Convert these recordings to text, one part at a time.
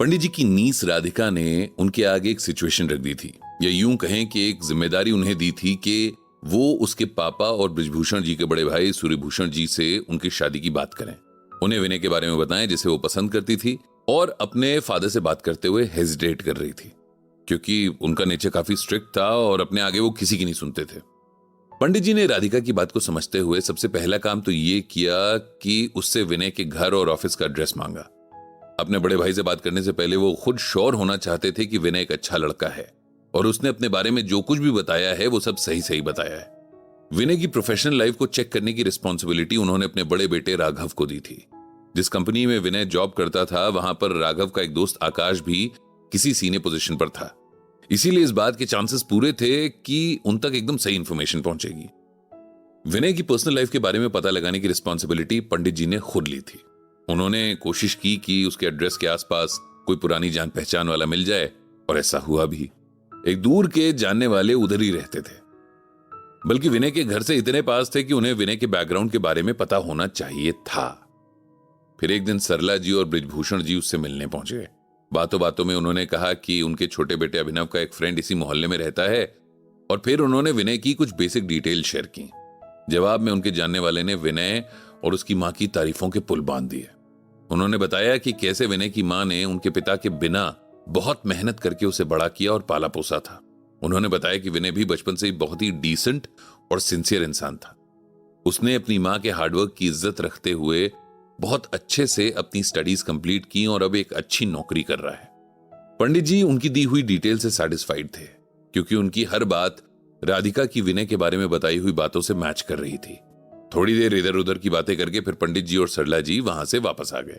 पंडित जी की नीस राधिका ने उनके आगे एक सिचुएशन रख दी थी, या यूं कहें कि एक जिम्मेदारी उन्हें दी थी कि वो उसके पापा और बृजभूषण जी के बड़े भाई सूर्यभूषण जी से उनकी शादी की बात करें, उन्हें विनय के बारे में बताएं जिसे वो पसंद करती थी, और अपने फादर से बात करते हुए हेजिटेट कर रही थी क्योंकि उनका नेचर काफी स्ट्रिक्ट था और अपने आगे वो किसी की नहीं सुनते थे। पंडित जी ने राधिका की बात को समझते हुए सबसे पहला काम तो ये किया कि उससे विनय के घर और ऑफिस का एड्रेस मांगा। अपने बड़े भाई से बात करने से पहले वो खुद श्योर होना चाहते थे कि विनय एक अच्छा लड़का है और उसने अपने बारे में जो कुछ भी बताया है वो सब सही सही बताया है। विनय की प्रोफेशनल लाइफ को चेक करने की रिस्पॉन्सिबिलिटी उन्होंने अपने बड़े बेटे राघव को दी थी। जिस कंपनी में विनय जॉब करता था वहां पर राघव का एक दोस्त आकाश भी किसी सीनियर पोजीशन पर था, इसीलिए इस बात के चांसेस पूरे थे कि उन तक एकदम सही इंफॉर्मेशन पहुंचेगी। विनय की पर्सनल लाइफ के बारे में पता लगाने की रिस्पॉन्सिबिलिटी पंडित जी ने खुद ली थी। उन्होंने कोशिश की कि उसके एड्रेस के आसपास कोई पुरानी जान पहचान वाला मिल जाए, और ऐसा हुआ भी। एक दूर के जानने वाले उधर ही रहते थे, बल्कि विनय के घर से इतने पास थे कि उन्हें विनय के बैकग्राउंड के बारे में पता होना चाहिए था। फिर एक दिन सरला जी और बृजभूषण जी उससे मिलने पहुंच गए। बातों बातों में उन्होंने कहा कि उनके छोटे बेटे अभिनव का एक फ्रेंड इसी मोहल्ले में रहता है, और फिर उन्होंने विनय की कुछ बेसिक डिटेल शेयर की। जवाब में उनके जानने वाले ने विनय और उसकी मां की तारीफों के पुल बांध दिए। उन्होंने बताया कि कैसे विनय की मां ने उनके पिता के बिना बहुत मेहनत करके उसे बड़ा किया और पाला पोसा था। उन्होंने बताया कि विनय भी बचपन से ही बहुत ही डिसेंट और सिंसियर इंसान था। उसने अपनी मां के हार्डवर्क की इज्जत रखते हुए बहुत अच्छे से अपनी स्टडीज कंप्लीट की और अब एक अच्छी नौकरी कर रहा है। पंडित जी उनकी दी हुई डिटेल से सैटिस्फाइड थे क्योंकि उनकी हर बात राधिका की विनय के बारे में बताई हुई बातों से मैच कर रही थी। थोड़ी देर इधर उधर की बातें करके फिर पंडित जी और सरला जी वहां से वापस आ गए।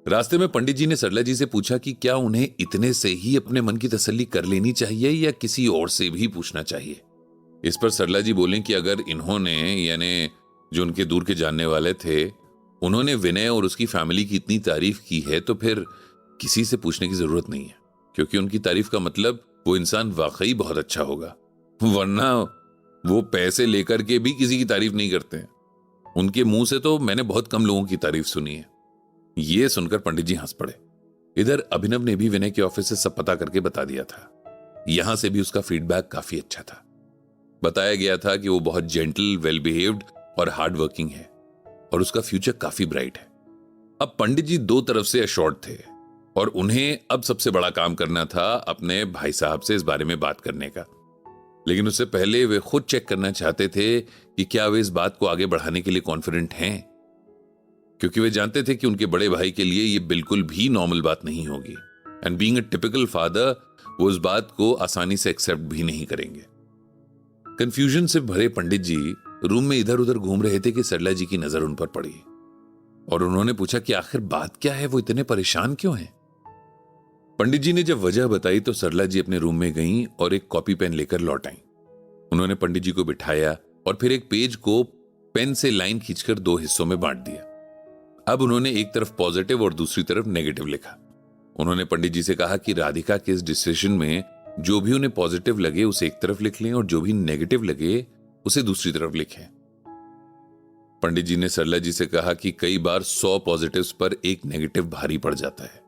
रास्ते में पंडित जी ने सरला जी से पूछा कि क्या उन्हें इतने से ही अपने मन की तसल्ली कर लेनी चाहिए या किसी और से भी पूछना चाहिए। इस पर सरला जी बोले कि अगर इन्होंने, यानी जो उनके दूर के जानने वाले थे, उन्होंने विनय और उसकी फैमिली की इतनी तारीफ की है तो फिर किसी से पूछने की जरूरत नहीं है, क्योंकि उनकी तारीफ का मतलब वो इंसान वाकई बहुत अच्छा होगा, वरना वो पैसे लेकर के भी किसी की तारीफ नहीं करते हैं। उनके मुंह से तो मैंने बहुत कम लोगों की तारीफ सुनी है। ये सुनकर पंडित जी हंस पड़े। इधर अभिनव ने भी विनय के ऑफिस से सब पता करके बता दिया था। यहां से भी उसका फीडबैक काफी अच्छा था। बताया गया था कि वो बहुत जेंटल, वेल बिहेव्ड और हार्ड वर्किंग है और उसका फ्यूचर काफी ब्राइट है। अब पंडित जी दो तरफ से अश्योर्ड थे और उन्हें अब सबसे बड़ा काम करना था अपने भाई साहब से इस बारे में बात करने का। लेकिन उससे पहले वे खुद चेक करना चाहते थे कि क्या वे इस बात को आगे बढ़ाने के लिए कॉन्फिडेंट हैं, क्योंकि वे जानते थे कि उनके बड़े भाई के लिए यह बिल्कुल भी नॉर्मल बात नहीं होगी। And being a typical father, वो इस बात को आसानी से एक्सेप्ट भी नहीं करेंगे। कंफ्यूजन से भरे पंडित जी रूम में इधर उधर घूम रहे थे कि सरला जी की नजर उन पर पड़ी और उन्होंने पूछा कि आखिर बात क्या है, वो इतने परेशान क्यों हैं? पंडित जी ने जब वजह बताई तो सरला जी अपने रूम में गईं और एक कॉपी पेन लेकर लौट आईं। उन्होंने पंडित जी को बिठाया और फिर एक पेज को पेन से लाइन खींचकर दो हिस्सों में बांट दिया। अब उन्होंने एक तरफ पॉजिटिव और दूसरी तरफ नेगेटिव लिखा। उन्होंने पंडित जी से कहा कि राधिका के इस डिसीजन में जो भी उन्हें पॉजिटिव लगे उसे एक तरफ लिख लें और जो भी नेगेटिव लगे उसे दूसरी तरफ लिखें। पंडित जी ने सरला जी से कहा कि कई बार 100 पॉजिटिव्स पर एक नेगेटिव भारी पड़ जाता है,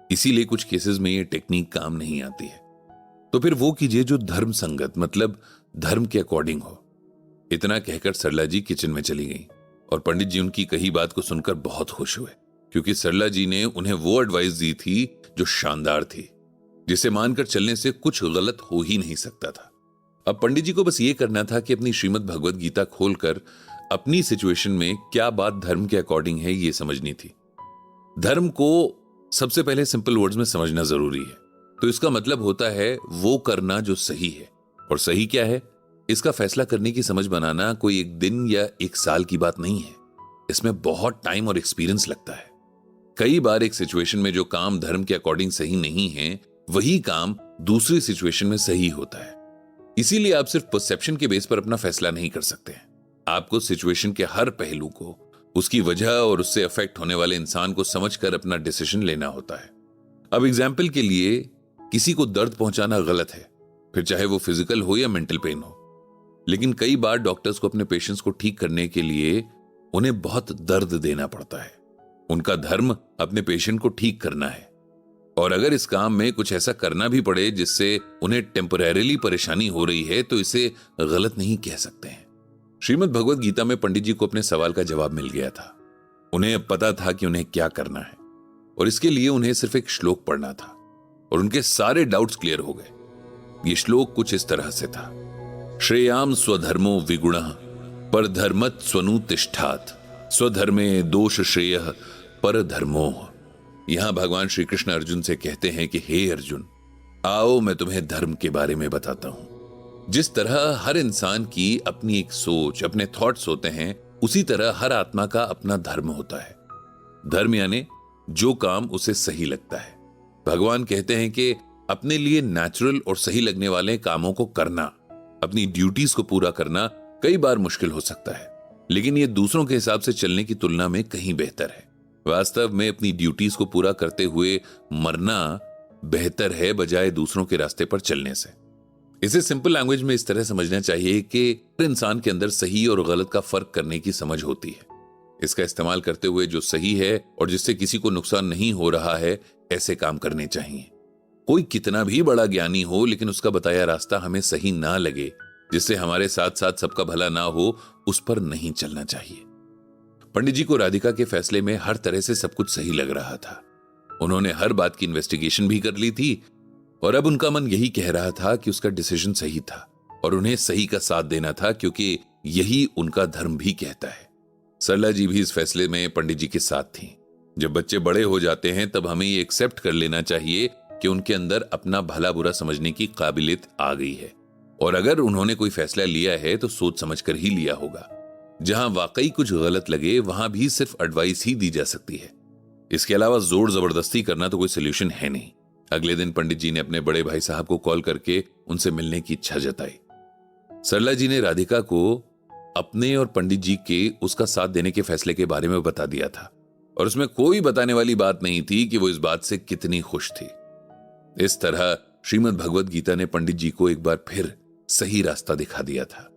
इसीलिए कुछ केसेस में ये टेक्निक काम नहीं आती है। तो फिर वो कीजिए जो धर्म संगत, मतलब धर्म के अकॉर्डिंग हो। इतना कहकर सरला जी किचन में चली गई और पंडित जी उनकी कही बात को सुनकर बहुत खुश हुए, क्योंकि सरला जी ने उन्हें वो एडवाइस दी थी जो शानदार थी, जिसे मानकर चलने से कुछ गलत हो ही नहीं सकता था। अब पंडित जी को बस ये करना था कि अपनी श्रीमद् भगवद गीता खोलकर अपनी सिचुएशन में क्या बात धर्म के अकॉर्डिंग है ये समझनी थी। धर्म को सबसे पहले सिंपल वर्ड्स में समझना जरूरी है। तो इसका मतलब होता है वो करना जो सही है, और सही क्या है इसका फैसला करने की समझ बनाना कोई एक दिन या एक साल की बात नहीं है। इसमें बहुत टाइम और एक्सपीरियंस लगता है। कई बार एक सिचुएशन में जो काम धर्म के अकॉर्डिंग सही नहीं है, वही काम दूसरी सिचुएशन में सही होता है। इसीलिए आप सिर्फ परसेप्शन के बेस पर अपना फैसला नहीं कर सकते हैं। आपको सिचुएशन के हर पहलू को, उसकी वजह और उससे अफेक्ट होने वाले इंसान को समझकर अपना डिसीजन लेना होता है। अब एग्जाम्पल के लिए, किसी को दर्द पहुंचाना गलत है, फिर चाहे वो फिजिकल हो या मेंटल पेन हो। लेकिन कई बार डॉक्टर्स को अपने पेशेंट्स को ठीक करने के लिए उन्हें बहुत दर्द देना पड़ता है। उनका धर्म अपने पेशेंट को ठीक करना है। और अगर इस काम में कुछ ऐसा करना भी पड़े जिससे उन्हें टेम्परेरीली परेशानी हो रही है तो इसे गलत नहीं कह सकते हैं। श्रीमद् भगवत गीता में पंडित जी को अपने सवाल का जवाब मिल गया था। उन्हें अब पता था कि उन्हें क्या करना है और इसके लिए उन्हें सिर्फ एक श्लोक पढ़ना था और उनके सारे डाउट्स क्लियर हो गए। ये श्लोक कुछ इस तरह से था, श्रेयाम स्वधर्मो विगुणः परधर्मत् स्वनुतिष्ठात् स्वधर्मे दोष श्रेयः परधर्मोः। यहां भगवान श्री कृष्ण अर्जुन से कहते हैं कि हे अर्जुन, आओ मैं तुम्हें धर्म के बारे में बताता हूं। जिस तरह हर इंसान की अपनी एक सोच, अपने थॉट्स होते हैं, उसी तरह हर आत्मा का अपना धर्म होता है। धर्म यानी जो काम उसे सही लगता है। भगवान कहते हैं कि अपने लिए नेचुरल और सही लगने वाले कामों को करना, अपनी ड्यूटीज को पूरा करना कई बार मुश्किल हो सकता है, लेकिन यह दूसरों के हिसाब से चलने की तुलना में कहीं बेहतर है। वास्तव में अपनी ड्यूटीज को पूरा करते हुए मरना बेहतर है बजाय दूसरों के रास्ते पर चलने से। इसे सिंपल लैंग्वेज में इस तरह समझना चाहिए कि हर इंसान के अंदर सही और गलत का फर्क करने की समझ होती है। इसका इस्तेमाल करते हुए जो सही है और जिससे किसी को नुकसान नहीं हो रहा है, ऐसे काम करने चाहिए। कोई कितना भी बड़ा ज्ञानी हो, लेकिन उसका बताया रास्ता हमें सही ना लगे, जिससे हमारे साथ साथ सबका भला ना हो, उस पर नहीं चलना चाहिए। पंडित जी को राधिका के फैसले में हर तरह से सब कुछ सही लग रहा था। उन्होंने हर बात की इन्वेस्टिगेशन भी कर ली थी और अब उनका मन यही कह रहा था कि उसका डिसीजन सही था और उन्हें सही का साथ देना था, क्योंकि यही उनका धर्म भी कहता है। सरला जी भी इस फैसले में पंडित जी के साथ थीं। जब बच्चे बड़े हो जाते हैं तब हमें ये एक्सेप्ट कर लेना चाहिए कि उनके अंदर अपना भला बुरा समझने की काबिलियत आ गई है और अगर उन्होंने कोई फैसला लिया है तो सोच समझकर ही लिया होगा। जहां वाकई कुछ गलत लगे वहां भी सिर्फ एडवाइस ही दी जा सकती है। इसके अलावा जोर जबरदस्ती करना तो कोई सोल्यूशन है नहीं। अगले दिन पंडित जी ने अपने बड़े भाई साहब को कॉल करके उनसे मिलने की इच्छा जताई। सरला जी ने राधिका को अपने और पंडित जी के उसका साथ देने के फैसले के बारे में बता दिया था और उसमें कोई बताने वाली बात नहीं थी कि वो इस बात से कितनी खुश थी। इस तरह श्रीमद् भगवत गीता ने पंडित जी को एक बार फिर सही रास्ता दिखा दिया था।